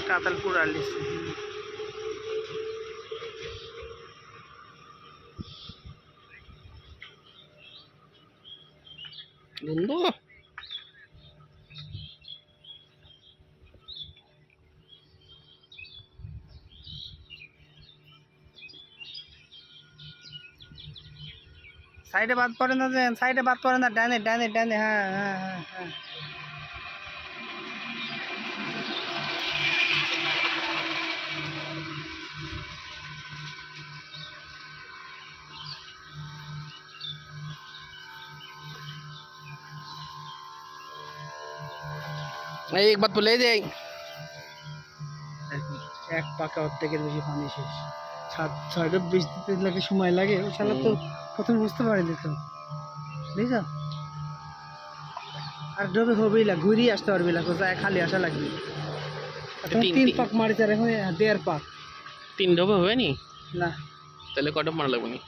কাতালপুর আলিস বন্ধু সাইডে বাদ পড়ে না, যে সাইডে বাদ পড়ে না, ডানে ডানে ডানে, হ্যাঁ হ্যাঁ হ্যাঁ হ্যাঁ। एक बात तो ले जाए। এক পাকা অর্ধেকের বেশি পানি শেষ। ছয়টা বীজ দিতে লাগে, সময় লাগে। ও শালা তো প্রথমে বুঝতে পারেনি তো, বুঝছ? আর ডবে হবেই না, ঘুরিয়ে আসতে পারবি না, কোথায় খালি আসা লাগবে। তিন পাক মারি, তার এখন 1.5 পাক। 3 डोबे हुए नहीं না, तेले कट मार लगनी।